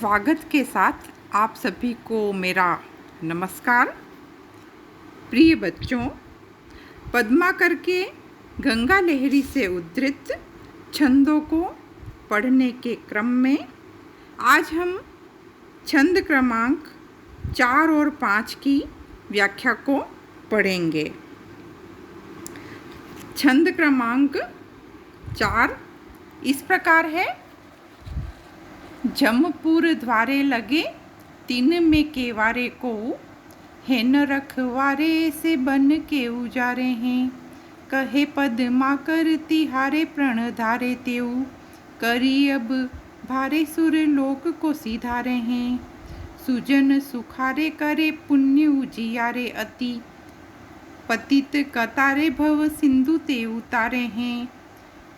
स्वागत के साथ आप सभी को मेरा नमस्कार। प्रिय बच्चों, पद्माकर के गंगा लहरी से उद्धृत छंदों को पढ़ने के क्रम में आज हम छंद क्रमांक 4 और 5 की व्याख्या को पढ़ेंगे। छंद क्रमांक 4 इस प्रकार है। जमपुर द्वारे लगे तीन में केवारे को, है न रखवारे से बन के उजारे हैं। कहे पद्माकर तिहारे प्रण धारे तेऊ, करी अब भारे सुर लोक को सिधारे हैं। सुजन सुखारे करे पुण्य उजियारे अति, पतित कतारे भव सिंधु ते उतारे हैं।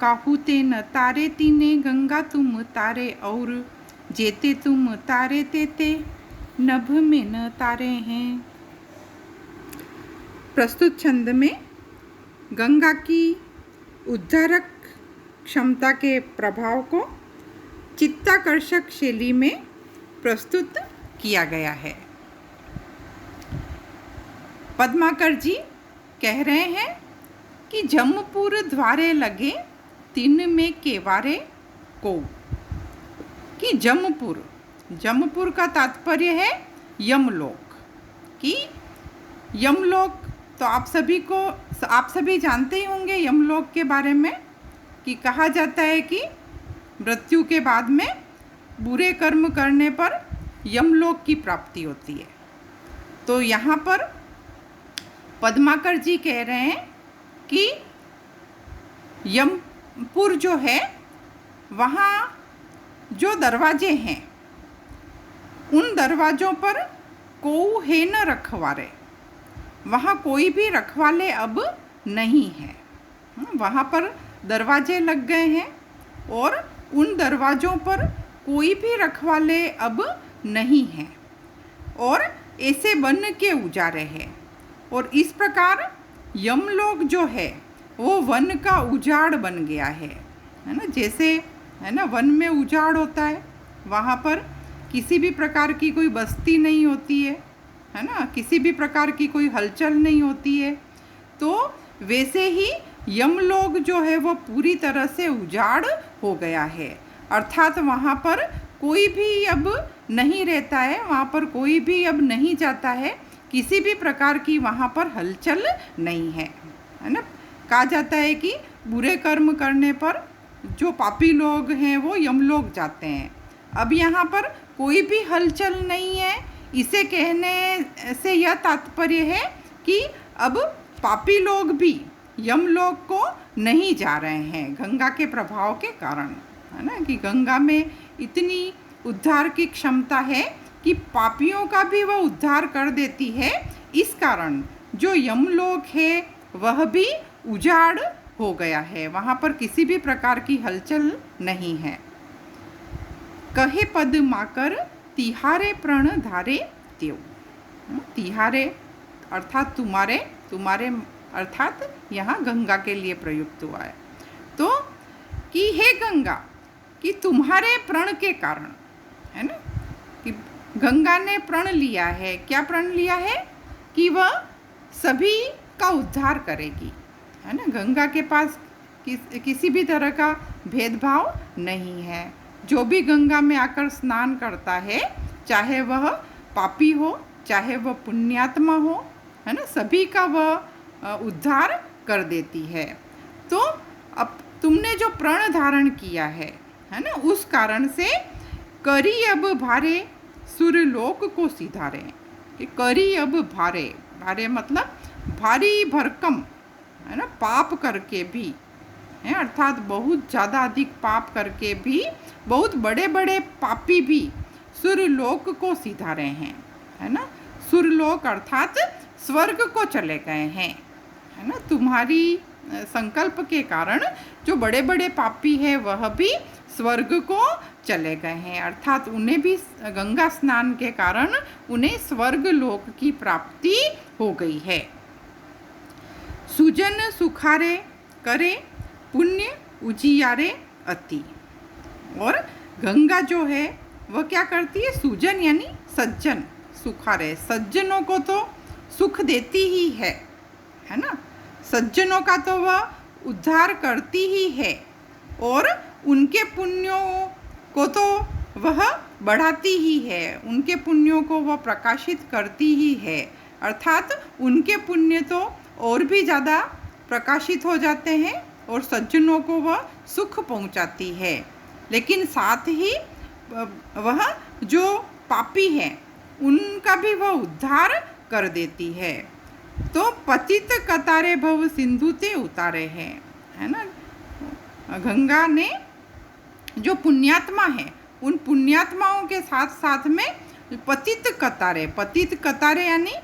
काहू ते न तारे तीने गंगा तुम तारे, और जेते तुम तारे तेते नभ में न तारे हैं। प्रस्तुत छंद में गंगा की उद्धारक क्षमता के प्रभाव को चित्ताकर्षक शैली में प्रस्तुत किया गया है। पद्माकर जी कह रहे हैं कि जमपुर द्वारे लगे तीन में केवारे को, कि जमपुर का तात्पर्य है यमलोक। कि यमलोक तो आप सभी जानते ही होंगे यमलोक के बारे में, कि कहा जाता है कि मृत्यु के बाद में बुरे कर्म करने पर यमलोक की प्राप्ति होती है। तो यहाँ पर पद्माकर जी कह रहे हैं कि यमपुर जो है, वहाँ जो दरवाजे हैं उन दरवाज़ों पर कोऊ है न रखवारे, वहाँ कोई भी रखवाले अब नहीं है। वहाँ पर दरवाजे लग गए हैं और उन दरवाज़ों पर कोई भी रखवाले अब नहीं हैं और ऐसे बन के उजारे हैं। और इस प्रकार यमलोक जो है वो वन का उजाड़ बन गया है ना। जैसे है ना, वन में उजाड़ होता है, वहाँ पर किसी भी प्रकार की कोई बस्ती नहीं होती है ना, किसी भी प्रकार की कोई हलचल नहीं होती है। तो वैसे ही यमलोक जो है वो पूरी तरह से उजाड़ हो गया है, अर्थात वहाँ पर कोई भी अब नहीं रहता है, वहाँ पर कोई भी अब नहीं जाता है, किसी भी प्रकार की वहाँ पर हलचल नहीं है ना। कहा जाता है कि बुरे कर्म करने पर जो पापी लोग हैं वो यमलोक जाते हैं। अब यहाँ पर कोई भी हलचल नहीं है। इसे कहने से यह तात्पर्य है कि अब पापी लोग भी यमलोक को नहीं जा रहे हैं गंगा के प्रभाव के कारण, है ना। कि गंगा में इतनी उद्धार की क्षमता है कि पापियों का भी वह उद्धार कर देती है। इस कारण जो यमलोक है वह भी उजाड़ हो गया है, वहाँ पर किसी भी प्रकार की हलचल नहीं है। कहे पद्माकर तिहारे प्रण धारे त्यों, तिहारे अर्थात तुम्हारे अर्थात यहाँ गंगा के लिए प्रयुक्त हुआ है। तो कि हे गंगा, कि तुम्हारे प्रण के कारण, है ना, कि गंगा ने प्रण लिया है। क्या प्रण लिया है? कि वह सभी का उद्धार करेगी, है ना। गंगा के पास किसी भी तरह का भेदभाव नहीं है। जो भी गंगा में आकर स्नान करता है, चाहे वह पापी हो चाहे वह पुण्यात्मा हो, है ना, सभी का वह उद्धार कर देती है। तो अब तुमने जो प्रण धारण किया है ना, उस कारण से करी अब भारे सुरलोक को सिधारे। कि करी अब भारे मतलब भारी भरकम, है ना, पाप करके भी है, अर्थात बहुत ज़्यादा अधिक पाप करके भी बहुत बड़े बड़े पापी भी सुरलोक को सिधारे हैं, है ना। सुरलोक अर्थात स्वर्ग को चले गए हैं, है ना। तुम्हारी संकल्प के कारण जो बड़े बड़े पापी हैं वह भी स्वर्ग को चले गए हैं, अर्थात उन्हें भी गंगा स्नान के कारण उन्हें स्वर्ग लोक की प्राप्ति हो गई है। सुजन सुखारे करे पुण्य उजियारे अति, और गंगा जो है वह क्या करती है? सूजन यानी सज्जन, सुखारे। सज्जनों को तो सुख देती ही है ना? सज्जनों का तो वह उद्धार करती ही है और उनके पुण्यों को तो वह बढ़ाती ही है, उनके पुण्यों को वह प्रकाशित करती ही है। अर्थात उनके पुण्य तो और भी ज़्यादा प्रकाशित हो जाते हैं और सज्जनों को वह सुख पहुंचाती है। लेकिन साथ ही वह जो पापी हैं उनका भी वह उद्धार कर देती है। तो पतित कतारे भव सिंधु ते उतारे है ना? गंगा ने जो पुण्यात्मा है उन पुण्यात्माओं के साथ साथ में पतित कतारे यानी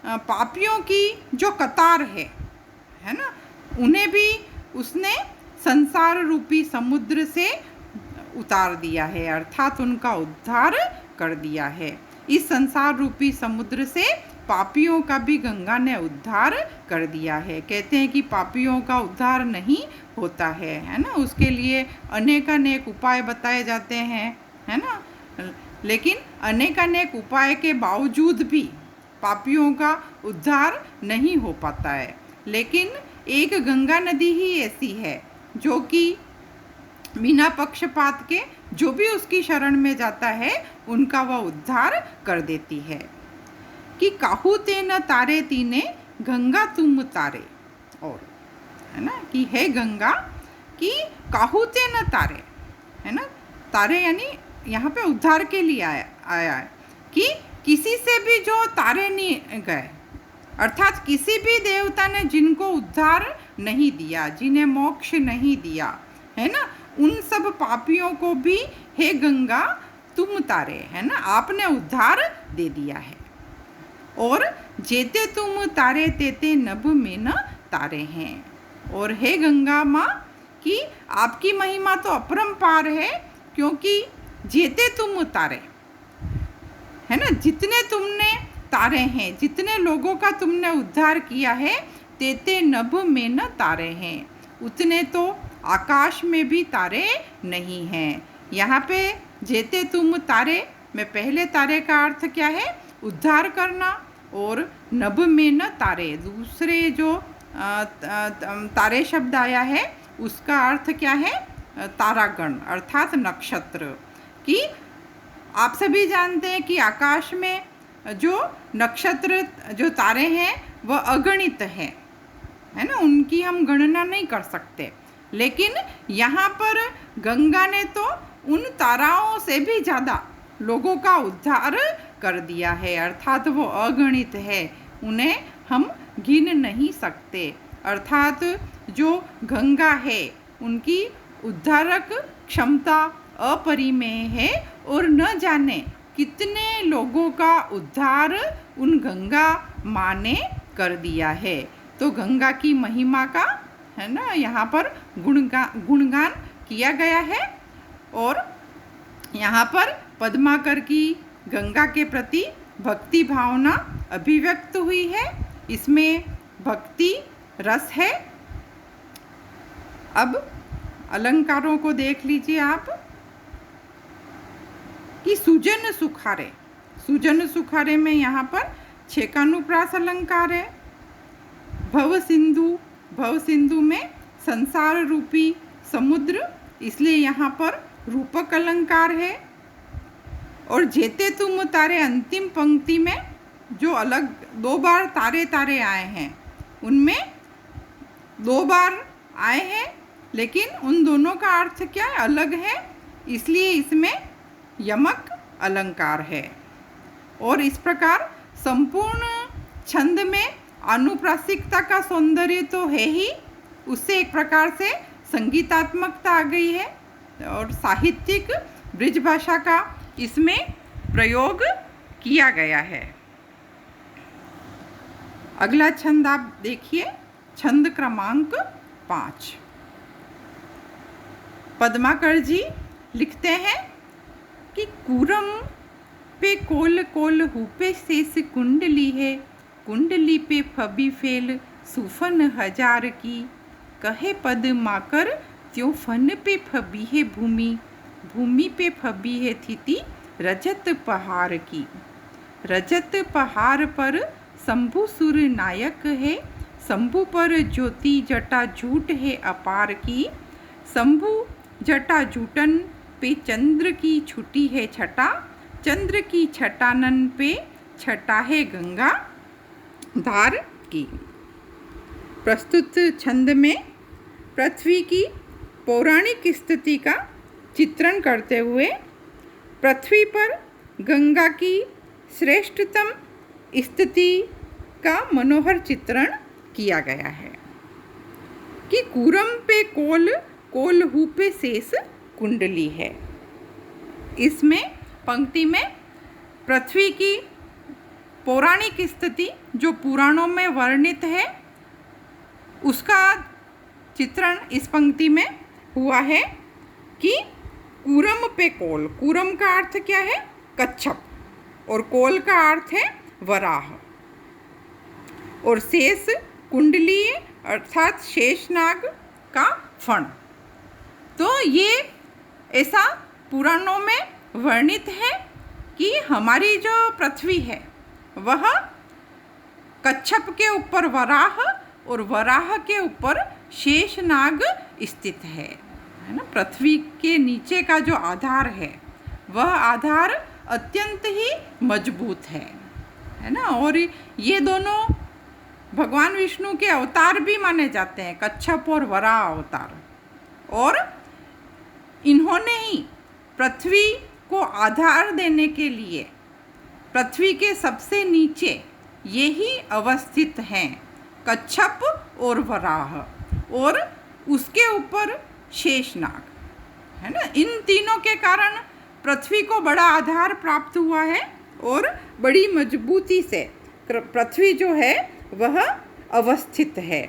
पापियों की जो कतार है ना, उन्हें भी उसने संसार रूपी समुद्र से उतार दिया है, अर्थात उनका उद्धार कर दिया है। इस संसार रूपी समुद्र से पापियों का भी गंगा ने उद्धार कर दिया है। कहते हैं कि पापियों का उद्धार नहीं होता है ना? उसके लिए अनेकानेक उपाय बताए जाते हैं, है ना? लेकिन अनेकानेक उपाय के बावजूद भी पापियों का उद्धार नहीं हो पाता है। लेकिन एक गंगा नदी ही ऐसी है जो कि बिना पक्षपात के जो भी उसकी शरण में जाता है उनका वह उद्धार कर देती है। कि काहू ते न तारे तीने गंगा तुम तारे, और है ना कि हे गंगा कि काहू ते न तारे, है ना? तारे यानी यहाँ पे उद्धार के लिए आया है कि किसी से भी जो तारे नहीं गए, अर्थात किसी भी देवता ने जिनको उद्धार नहीं दिया, जिन्हें मोक्ष नहीं दिया, है ना, उन सब पापियों को भी हे गंगा तुम तारे, है ना, आपने उद्धार दे दिया है। और जेते तुम तारे तेते नभ में न तारे हैं। और हे गंगा माँ कि आपकी महिमा तो अपरंपार है, क्योंकि जेते तुम तारे, है ना, जितने तुमने तारे हैं, जितने लोगों का तुमने उद्धार किया है, तेते नभ में न तारे हैं, उतने तो आकाश में भी तारे नहीं हैं। यहाँ पे जेते तुम तारे में पहले तारे का अर्थ क्या है? उद्धार करना। और नभ में न तारे, दूसरे जो तारे शब्द आया है उसका अर्थ क्या है? तारागण अर्थात नक्षत्र। कि आप सभी जानते हैं कि आकाश में जो नक्षत्र, जो तारे हैं वह अगणित हैं, है ना, उनकी हम गणना नहीं कर सकते। लेकिन यहाँ पर गंगा ने तो उन ताराओं से भी ज़्यादा लोगों का उद्धार कर दिया है, अर्थात वो अगणित है, उन्हें हम गिन नहीं सकते। अर्थात जो गंगा है उनकी उद्धारक क्षमता अपरिमेय है और न जाने कितने लोगों का उद्धार उन गंगा माँ ने कर दिया है। तो गंगा की महिमा का, है ना, यहाँ पर गुणगान किया गया है। और यहाँ पर पद्माकर की गंगा के प्रति भक्ति भावना अभिव्यक्त हुई है, इसमें भक्ति रस है। अब अलंकारों को देख लीजिए आप कि सुजन सुखारे, सुजन सुखारे में यहाँ पर छेकानुप्रास अलंकार है। भव सिंधु, भव सिंधु में संसार रूपी समुद्र, इसलिए यहाँ पर रूपक अलंकार है। और जेते तुम तारे अंतिम पंक्ति में जो अलग 2 बार तारे तारे आए हैं, उनमें 2 बार आए हैं, लेकिन उन दोनों का अर्थ क्या है? अलग है, इसलिए इसमें यमक अलंकार है। और इस प्रकार संपूर्ण छंद में अनुप्रासिकता का सौंदर्य तो है ही, उससे एक प्रकार से संगीतात्मकता आ गई है और साहित्यिक ब्रिज भाषा का इसमें प्रयोग किया गया है। अगला छंद आप देखिए, छंद क्रमांक 5। पद्माकर जी लिखते हैं कि कूरम पे कोल कोल हुपे शेष कुंडली है, कुंडली पे फबी फेल सुफन हजार की, कहे पद माकर त्यों फन पे फबी है भूमि, भूमि पे फबी है थिति रजत पहाड़ की। रजत पहाड़ पर शंभु सुर नायक है, शंभु पर ज्योति जटा झूठ है अपार की। शंभु जटा झूठन पे चंद्र की छुटी है छटा, चंद्र की छटानन पे छटा है गंगा धार की। प्रस्तुत छंद में पृथ्वी की पौराणिक स्थिति का चित्रण करते हुए पृथ्वी पर गंगा की श्रेष्ठतम स्थिति का मनोहर चित्रण किया गया है कि कूरम पे कोल, कोलहू पे शेष कुंडली है। इसमें पंक्ति में पृथ्वी की पौराणिक स्थिति जो पुराणों में वर्णित है उसका चित्रण इस पंक्ति में हुआ है कि कूरम पे कोल, कूरम का अर्थ क्या है? कच्छप, और कोल का अर्थ है वराह, और शेष कुंडली अर्थात शेषनाग का फण। तो ये ऐसा पुराणों में वर्णित है कि हमारी जो पृथ्वी है वह कच्छप के ऊपर वराह और वराह के ऊपर शेषनाग स्थित है ना। पृथ्वी के नीचे का जो आधार है वह आधार अत्यंत ही मजबूत है ना। और ये दोनों भगवान विष्णु के अवतार भी माने जाते हैं, कच्छप और वराह अवतार। और इन्होंने ही पृथ्वी को आधार देने के लिए पृथ्वी के सबसे नीचे यही अवस्थित हैं, कच्छप और वराह, और उसके ऊपर शेषनाग है ना। इन तीनों के कारण पृथ्वी को बड़ा आधार प्राप्त हुआ है और बड़ी मजबूती से पृथ्वी जो है वह अवस्थित है।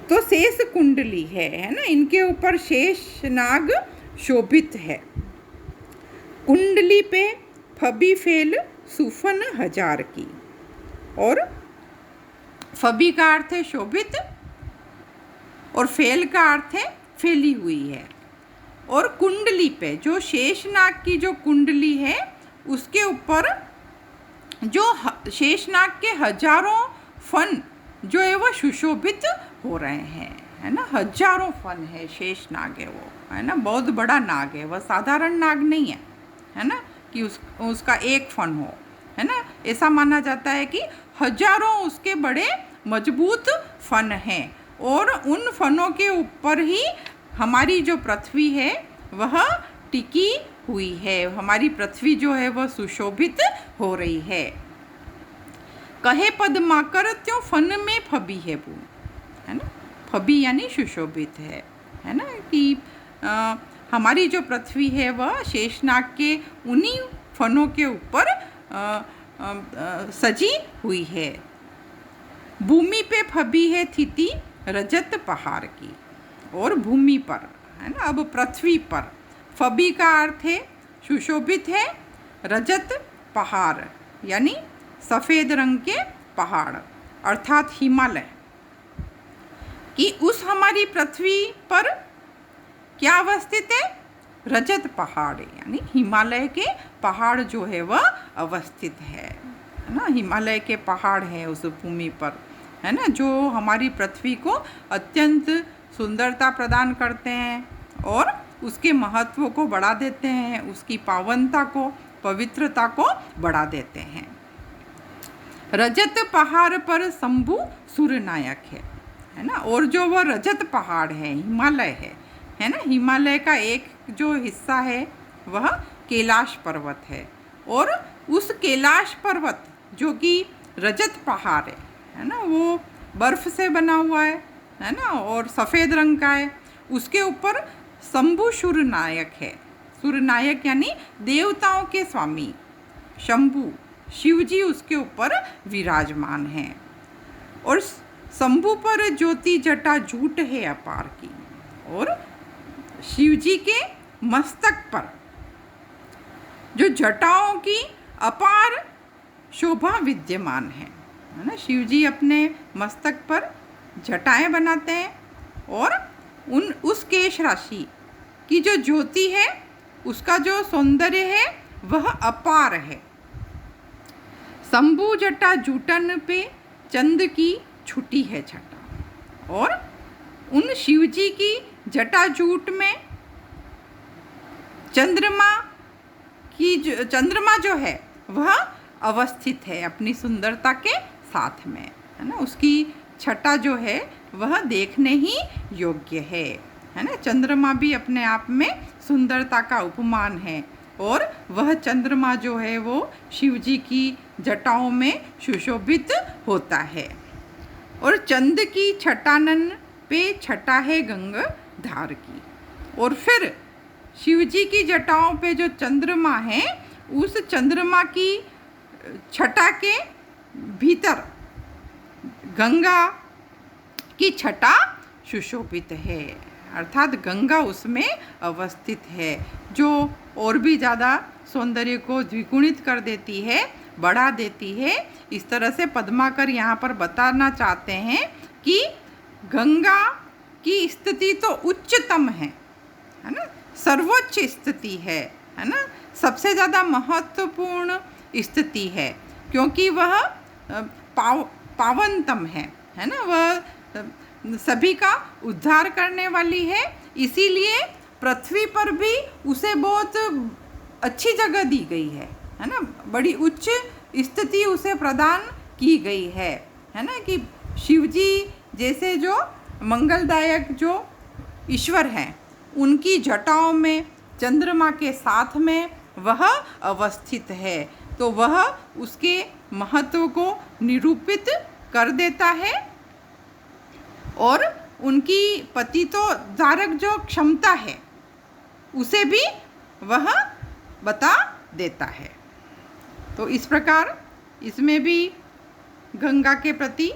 तो शेष कुंडली है ना, इनके ऊपर शेषनाग शोभित है। कुंडली पे फबी फेल सुफन हजार की, और फबी का अर्थ है शोभित और फेल का अर्थ है फैली हुई है। और कुंडली पे जो शेषनाग की जो कुंडली है उसके ऊपर जो शेषनाग के हजारों फन जो है वह सुशोभित हो रहे हैं है ना। हजारों फन है, शेषनाग है वो है ना, बहुत बड़ा नाग है, वह साधारण नाग नहीं है ना कि उसका एक फन हो है ना। ऐसा माना जाता है कि हजारों उसके बड़े मजबूत फन हैं और उन फनों के ऊपर ही हमारी जो पृथ्वी है वह टिकी हुई है। हमारी पृथ्वी जो है वह सुशोभित हो रही है। कहे पद्माकर त्यों फन में फबी है वो है ना। फबी यानी सुशोभित है ना कि हमारी जो पृथ्वी है वह शेषनाग के उन्हीं फनों के ऊपर सजी हुई है। भूमि पे फबी है स्थिति रजत पहाड़ की, और भूमि पर है ना। अब पृथ्वी पर फबी का अर्थ है सुशोभित है, रजत पहाड़ यानी सफ़ेद रंग के पहाड़ अर्थात हिमालय कि उस हमारी पृथ्वी पर क्या अवस्थित है? रजत पहाड़ यानी हिमालय के पहाड़ जो है वह अवस्थित है ना। हिमालय के पहाड़ है उस भूमि पर है ना, जो हमारी पृथ्वी को अत्यंत सुंदरता प्रदान करते हैं और उसके महत्व को बढ़ा देते हैं, उसकी पावनता को, पवित्रता को बढ़ा देते हैं। रजत पहाड़ पर शंभु सूर्यनायक है ना। और जो वह रजत पहाड़ है हिमालय है ना, हिमालय का एक जो हिस्सा है वह कैलाश पर्वत है, और उस कैलाश पर्वत जो कि रजत पहाड़ है ना, वो बर्फ़ से बना हुआ है ना, और सफ़ेद रंग का है। उसके ऊपर शंभु सूर्यनायक है। सूर्यनायक यानी देवताओं के स्वामी शंभु शिवजी उसके ऊपर विराजमान हैं। और शंभु पर ज्योति जटा झूठ है अपार की, और शिवजी के मस्तक पर जो जटाओं की अपार शोभा विद्यमान है ना। शिवजी अपने मस्तक पर जटाएं बनाते हैं और उस केश राशि की जो ज्योति है उसका जो सौंदर्य है वह अपार है। शंभु जटा जूटन पे चंद की छुटी है छटा। और उन शिव जी की जटा जूट में चंद्रमा जो है वह अवस्थित है अपनी सुंदरता के साथ में, है ना। उसकी छटा जो है वह देखने ही योग्य है ना। चंद्रमा भी अपने आप में सुंदरता का उपमान है और वह चंद्रमा जो है वो शिव जी की जटाओं में सुशोभित होता है। और चंद की छटानन पे छटा है गंगाधार की। और फिर शिव जी की जटाओं पे जो चंद्रमा है उस चंद्रमा की छटा के भीतर गंगा की छटा सुशोभित है, अर्थात गंगा उसमें अवस्थित है, जो और भी ज़्यादा सौंदर्य को द्विगुणित कर देती है, बढ़ा देती है। इस तरह से पद्माकर यहाँ पर बताना चाहते हैं कि गंगा की स्थिति तो उच्चतम है ना, सर्वोच्च स्थिति है ना, सबसे ज़्यादा महत्वपूर्ण स्थिति है, क्योंकि वह पावनतम है ना। वह सभी का उद्धार करने वाली है, इसीलिए पृथ्वी पर भी उसे बहुत अच्छी जगह दी गई है ना। बड़ी उच्च स्थिति उसे प्रदान की गई है ना, कि शिव जी जैसे जो मंगलदायक जो ईश्वर हैं उनकी जटाओं में चंद्रमा के साथ में वह अवस्थित है, तो वह उसके महत्व को निरूपित कर देता है और उनकी पतितोद्धारक जो क्षमता है उसे भी वह बता देता है। तो इस प्रकार इसमें भी गंगा के प्रति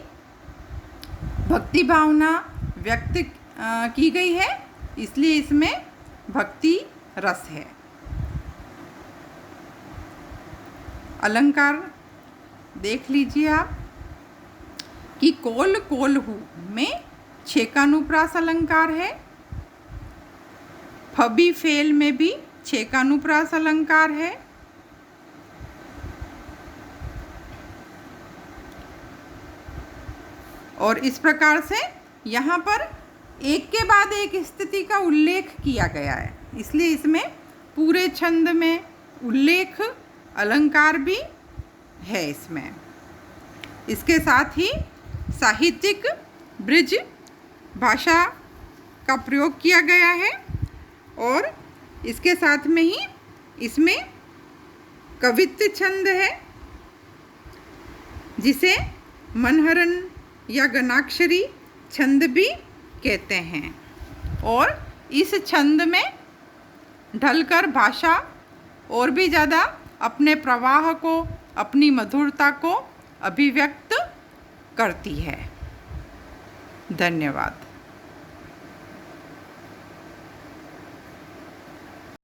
भक्ति भावना व्यक्त की गई है, इसलिए इसमें भक्ति रस है। अलंकार देख लीजिए आप कि कोल कोल्हू में छेकानुप्रास अलंकार है, फबी फेल में भी छेकानुप्रास अलंकार है, और इस प्रकार से यहाँ पर एक के बाद एक स्थिति का उल्लेख किया गया है, इसलिए इसमें पूरे छंद में उल्लेख अलंकार भी है इसमें। इसके साथ ही साहित्यिक ब्रिज भाषा का प्रयोग किया गया है और इसके साथ में ही इसमें कवित्व छंद है, जिसे मनहरन या गणाक्षरी छंद भी कहते हैं। और इस छंद में ढलकर भाषा और भी ज़्यादा अपने प्रवाह को, अपनी मधुरता को अभिव्यक्त करती है। धन्यवाद।